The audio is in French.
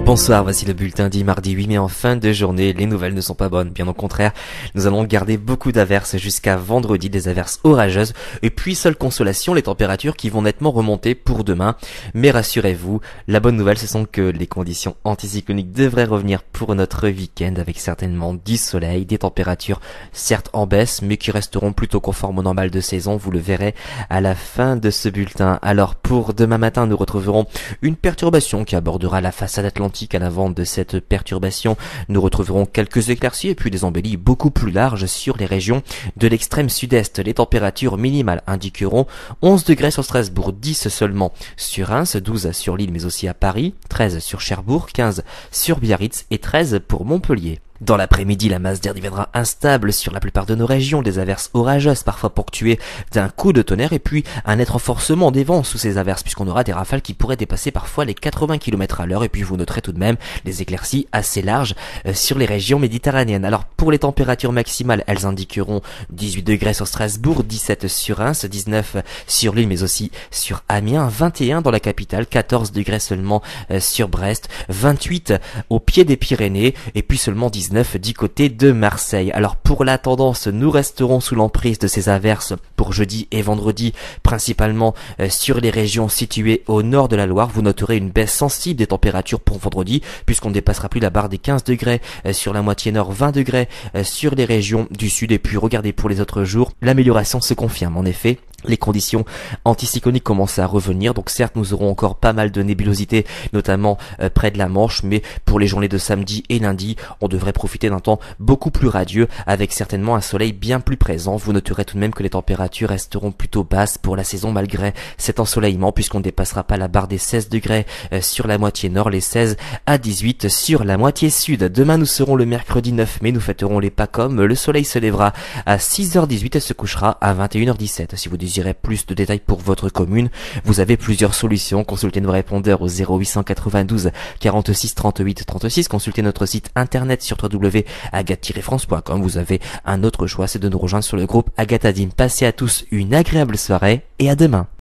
Bonsoir, voici le bulletin du mardi 8 mai en fin de journée. Les nouvelles ne sont pas bonnes, bien au contraire. Nous allons garder beaucoup d'averses jusqu'à vendredi, des averses orageuses. Et puis, seule consolation, les températures qui vont nettement remonter pour demain. Mais rassurez-vous, la bonne nouvelle, ce sont que les conditions anticycloniques devraient revenir pour notre week-end avec certainement du soleil, des températures certes en baisse, mais qui resteront plutôt conformes au normal de saison. Vous le verrez à la fin de ce bulletin. Alors, pour demain matin, nous retrouverons une perturbation qui abordera la façade atlantique. À l'avant de cette perturbation, nous retrouverons quelques éclaircies et puis des embellis beaucoup plus larges sur les régions de l'extrême sud-est. Les températures minimales indiqueront 11 degrés sur Strasbourg, 10 seulement sur Reims, 12 sur Lille mais aussi à Paris, 13 sur Cherbourg, 15 sur Biarritz et 13 pour Montpellier. Dans l'après-midi, la masse d'air deviendra instable sur la plupart de nos régions, des averses orageuses parfois ponctuées d'un coup de tonnerre et puis un net renforcement des vents sous ces averses puisqu'on aura des rafales qui pourraient dépasser parfois les 80 km à l'heure et puis vous noterez tout de même des éclaircies assez larges sur les régions méditerranéennes. Alors pour les températures maximales, elles indiqueront 18 degrés sur Strasbourg, 17 sur Reims, 19 sur Lille mais aussi sur Amiens, 21 dans la capitale, 14 degrés seulement sur Brest, 28 au pied des Pyrénées et puis seulement 19 du côté de Marseille. Alors pour la tendance, nous resterons sous l'emprise de ces averses pour jeudi et vendredi, principalement sur les régions situées au nord de la Loire. Vous noterez une baisse sensible des températures pour vendredi, puisqu'on ne dépassera plus la barre des 15 degrés sur la moitié nord, 20 degrés sur les régions du sud. Et puis regardez pour les autres jours, l'amélioration se confirme en effet. Les conditions anticycloniques commencent à revenir, donc certes nous aurons encore pas mal de nébulosité, notamment près de la Manche, mais pour les journées de samedi et lundi, on devrait profiter d'un temps beaucoup plus radieux, avec certainement un soleil bien plus présent. Vous noterez tout de même que les températures resteront plutôt basses pour la saison malgré cet ensoleillement, puisqu'on ne dépassera pas la barre des 16 degrés sur la moitié nord, les 16 à 18 sur la moitié sud. Demain nous serons le mercredi 9 mai, nous fêterons les Pâques-Hommes, le soleil se lèvera à 6h18 et se couchera à 21h17. Si vous désirez plus de détails pour votre commune, vous avez plusieurs solutions. Consultez nos répondeurs au 0892 46 38 36. Consultez notre site internet sur www.agathe-france.com. Vous avez un autre choix, c'est de nous rejoindre sur le groupe Agathe Adim. Passez à tous une agréable soirée et à demain.